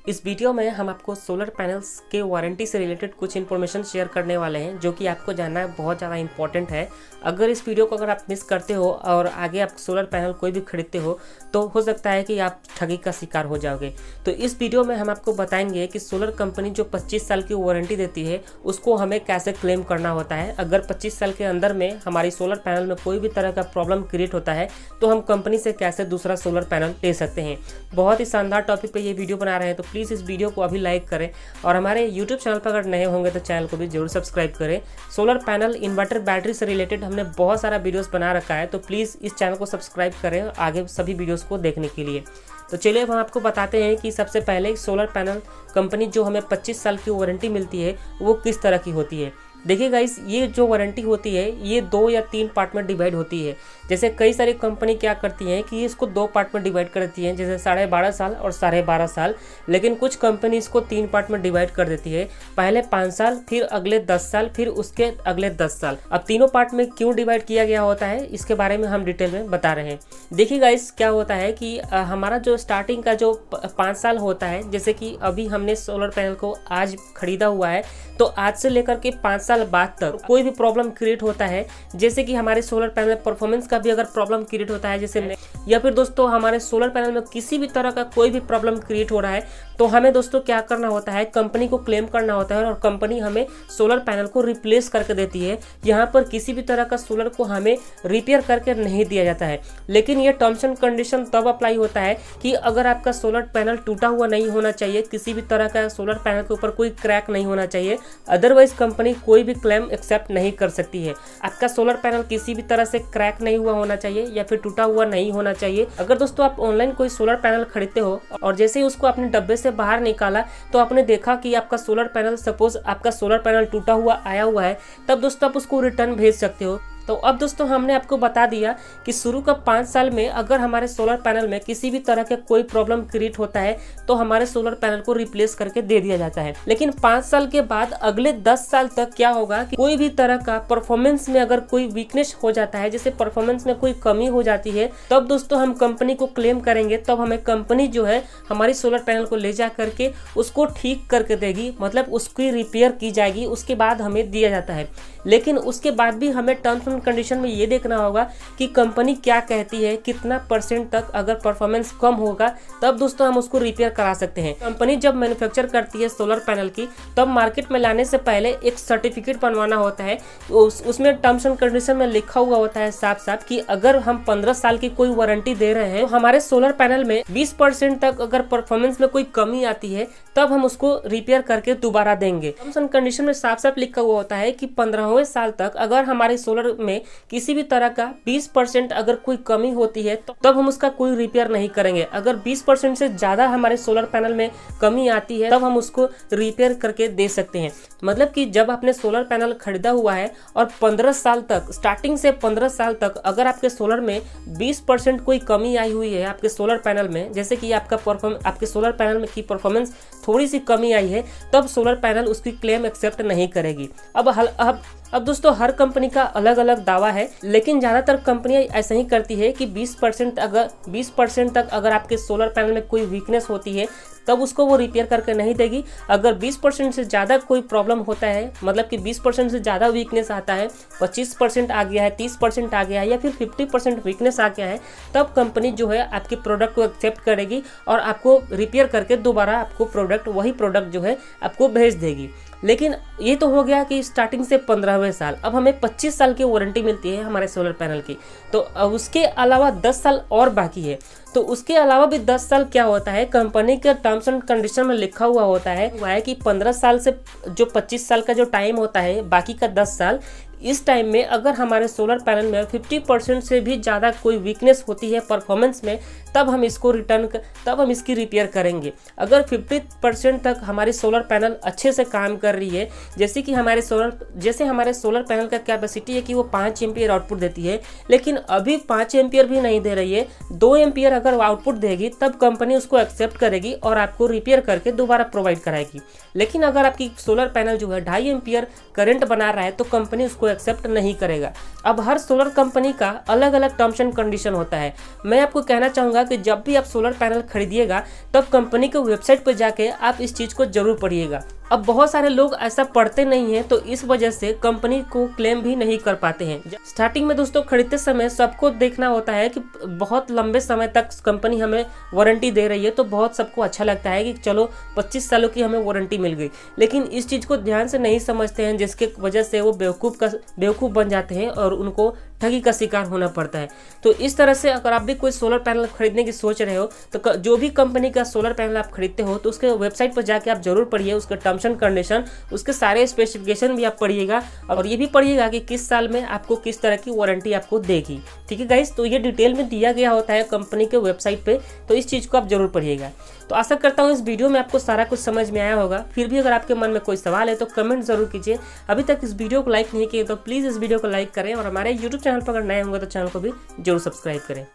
इस वीडियो में हम आपको सोलर पैनल्स के वारंटी से रिलेटेड कुछ इन्फॉर्मेशन शेयर करने वाले हैं जो कि आपको जानना बहुत ज़्यादा इंपॉर्टेंट है। अगर इस वीडियो को आप मिस करते हो और आगे आप सोलर पैनल कोई भी खरीदते हो तो हो सकता है कि आप ठगी का शिकार हो जाओगे। तो इस वीडियो में हम आपको बताएंगे कि सोलर कंपनी जो 25 साल की वारंटी देती है उसको हमें कैसे क्लेम करना होता है। अगर 25 साल के अंदर में हमारी सोलर पैनल में कोई भी तरह का प्रॉब्लम क्रिएट होता है तो हम कंपनी से कैसे दूसरा सोलर पैनल ले सकते हैं। बहुत ही शानदार टॉपिक पे ये वीडियो बना रहे हैं, तो प्लीज़ इस वीडियो को अभी लाइक करें और हमारे यूट्यूब चैनल पर अगर नए होंगे तो चैनल को भी जरूर सब्सक्राइब करें। सोलर पैनल, इन्वर्टर, बैटरी से रिलेटेड हमने बहुत सारा वीडियोस बना रखा है, तो प्लीज़ इस चैनल को सब्सक्राइब करें आगे सभी वीडियोस को देखने के लिए। तो चलिए अब हम आपको बताते हैं कि सबसे पहले सोलर पैनल कंपनी जो हमें 25 साल की वारंटी मिलती है वो किस तरह की होती है। देखिए गाइस, ये जो वारंटी होती है ये 2 या 3 पार्ट में डिवाइड होती है। जैसे कई सारी कंपनी क्या करती हैं कि इसको 2 पार्ट में डिवाइड कर देती हैं, जैसे 12.5 साल और 12.5 साल। लेकिन कुछ कंपनी इसको 3 पार्ट में डिवाइड कर देती है, पहले 5 साल, फिर अगले 10 साल, फिर उसके अगले 10 साल। अब तीनों पार्ट में क्यों डिवाइड किया गया होता है इसके बारे में हम डिटेल में बता रहे हैं। देखिए गाइस, क्या होता है कि हमारा जो स्टार्टिंग का जो 5 साल होता है, जैसे कि अभी हमने सोलर पैनल को आज खरीदा हुआ है, तो आज से लेकर के 5 साल बाद तक कोई भी प्रॉब्लम क्रिएट होता है, जैसे कि हमारे सोलर पैनल परफॉर्मेंस का भी अगर प्रॉब्लम क्रिएट होता है जैसे, या फिर दोस्तों हमारे सोलर पैनल में किसी भी तरह का कोई भी प्रॉब्लम क्रिएट हो रहा है, तो हमें दोस्तों क्या करना होता है, कंपनी को क्लेम करना होता है और कंपनी हमें सोलर पैनल को रिप्लेस करके देती है। यहाँ पर किसी भी तरह का सोलर को हमें रिपेयर करके नहीं दिया जाता है। लेकिन ये टर्म्स एंड कंडीशन तब अप्लाई होता है कि अगर आपका सोलर पैनल टूटा हुआ नहीं होना चाहिए, किसी भी तरह का सोलर पैनल के ऊपर कोई क्रैक नहीं होना चाहिए, अदरवाइज कंपनी कोई भी क्लेम एक्सेप्ट नहीं कर सकती है। आपका सोलर पैनल किसी भी तरह से क्रैक नहीं हुआ होना चाहिए या फिर टूटा हुआ नहीं होना चाहिए। अगर दोस्तों आप ऑनलाइन कोई सोलर पैनल खरीदते हो और जैसे ही उसको अपने डब्बे से बाहर निकाला तो आपने देखा कि आपका सोलर पैनल, सपोज आपका सोलर पैनल टूटा हुआ आया हुआ है, तब दोस्तों आप उसको रिटर्न भेज सकते हो। तो अब दोस्तों हमने आपको बता दिया कि शुरू का 5 साल में अगर हमारे सोलर पैनल में किसी भी तरह का कोई प्रॉब्लम क्रिएट होता है तो हमारे सोलर पैनल को रिप्लेस करके दे दिया जाता है। लेकिन 5 साल के बाद अगले 10 साल तक क्या होगा कि कोई भी तरह का परफॉर्मेंस में अगर कोई वीकनेस हो जाता है, जैसे परफॉर्मेंस में कोई कमी हो जाती है, तब दोस्तों हम कंपनी को क्लेम करेंगे। तब हमें कंपनी जो है हमारी सोलर पैनल को ले जा करके उसको ठीक करके देगी, मतलब उसकी रिपेयर की जाएगी, उसके बाद हमें दिया जाता है। लेकिन उसके बाद भी हमें टर्म्स एंड कंडीशन में ये देखना होगा कि कंपनी क्या कहती है, कितना % तक अगर परफॉर्मेंस कम होगा तब दोस्तों हम उसको रिपेयर करा सकते हैं। कंपनी जब मैन्युफैक्चर करती है सोलर पैनल की, तब मार्केट में लाने से पहले एक सर्टिफिकेट बनवाना होता है। उसमें टर्म्स एंड कंडीशन में लिखा हुआ होता है साफ साफ कि अगर हम 15 साल की कोई वारंटी दे रहे हैं तो हमारे सोलर पैनल में 20% तक अगर परफॉर्मेंस में कोई कमी आती है तब हम उसको रिपेयर करके दोबारा देंगे। टर्म्स एंड कंडीशन में साफ साफ लिखा हुआ होता है कि 15वें साल तक अगर हमारे सोलर में किसी भी तरह का 20% अगर कोई कमी होती है तो तब हम उसका कोई रिपेयर नहीं करेंगे। अगर 20% से ज्यादा हमारे सोलर पैनल में कमी आती है तब हम उसको रिपेयर करके दे सकते हैं। मतलब कि जब आपने सोलर पैनल खरीदा हुआ है और 15 साल तक, स्टार्टिंग से 15 साल तक अगर आपके सोलर में 20% कोई कमी आई हुई है आपके सोलर पैनल में, जैसे कि आपके सोलर पैनल में की परफॉर्मेंस थोड़ी सी कमी आई है, तब सोलर पैनल उसकी क्लेम एक्सेप्ट नहीं करेगी। अब दोस्तों हर कंपनी का अलग अलग दावा है, लेकिन ज़्यादातर कंपनियां ऐसा ही करती है कि 20% तक अगर आपके सोलर पैनल में कोई वीकनेस होती है तब उसको वो रिपेयर करके नहीं देगी। अगर 20% से ज़्यादा कोई प्रॉब्लम होता है, मतलब कि 20% से ज़्यादा वीकनेस आता है, 25% आ गया है, 30% आ गया है या फिर 50% वीकनेस आ गया है, तब कंपनी जो है आपके प्रोडक्ट को एक्सेप्ट करेगी और आपको रिपेयर करके दोबारा आपको वही प्रोडक्ट जो है आपको भेज देगी। लेकिन ये तो हो गया कि स्टार्टिंग से 15वें साल। अब हमें 25 साल की वारंटी मिलती है हमारे सोलर पैनल की, तो उसके अलावा 10 साल और बाकी है। तो उसके अलावा भी 10 साल क्या होता है, कंपनी के टर्म्स एंड कंडीशन में लिखा हुआ होता है कि 15 साल से जो 25 साल का जो टाइम होता है, बाकी का 10 साल, इस टाइम में अगर हमारे सोलर पैनल में 50% से भी ज़्यादा कोई वीकनेस होती है परफॉर्मेंस में, तब हम इसकी रिपेयर करेंगे। अगर 50% तक हमारी सोलर पैनल अच्छे से काम कर रही है, जैसे हमारे सोलर पैनल का कैपेसिटी है कि वो 5 एम्पियर आउटपुट देती है, लेकिन अभी 5 एम्पियर भी नहीं दे रही है, 2 एम्पियर अगर आउटपुट देगी तब कंपनी उसको एक्सेप्ट करेगी और आपको रिपेयर करके दोबारा प्रोवाइड कराएगी। लेकिन अगर आपकी सोलर पैनल जो है 2.5 एम्पियर करंट बना रहा है तो कंपनी उसको एक्सेप्ट नहीं करेगा। अब हर सोलर कंपनी का अलग अलग टर्म्स एंड कंडीशन होता है। मैं आपको कहना चाहूँगा कि जब भी आप सोलर पैनल खरीदिएगा तब कंपनी के वेबसाइट पर जाके आप इस चीज़ को जरूर पढ़िएगा। अब बहुत सारे लोग ऐसा पढ़ते नहीं हैं, तो इस वजह से कंपनी को क्लेम भी नहीं कर पाते हैं। स्टार्टिंग में दोस्तों खरीदते समय सबको देखना होता है कि बहुत लंबे समय तक कंपनी हमें वारंटी दे रही है, तो बहुत सबको अच्छा लगता है कि चलो 25 सालों की हमें वारंटी मिल गई। लेकिन इस चीज़ को ध्यान से नहीं समझते हैं, जिसके वजह से वो बेवकूफ़ बन जाते हैं और उनको ठगी का शिकार होना पड़ता है। तो इस तरह से अगर आप भी कोई सोलर पैनल खरीदने की सोच रहे हो तो जो भी कंपनी का सोलर पैनल आप खरीदते हो तो उसके वेबसाइट पर जाके आप जरूर पढ़िए, उसके टर्म्स एंड कंडीशन, उसके सारे स्पेसिफिकेशन भी आप पढ़िएगा और ये भी पढ़िएगा कि किस साल में आपको किस तरह की वारंटी आपको देगी। ठीक है गाइस, तो ये डिटेल में दिया गया होता है कंपनी के वेबसाइट पे, तो इस चीज़ को आप जरूर पढ़िएगा। तो आशा करता हूँ इस वीडियो में आपको सारा कुछ समझ में आया होगा। फिर भी अगर आपके मन में कोई सवाल है तो कमेंट जरूर कीजिए। अभी तक इस वीडियो को लाइक नहीं किए तो प्लीज़ इस वीडियो को लाइक करें और हमारे यूट्यूब चैनल पर अगर नए होंगे तो चैनल को भी जरूर सब्सक्राइब करें।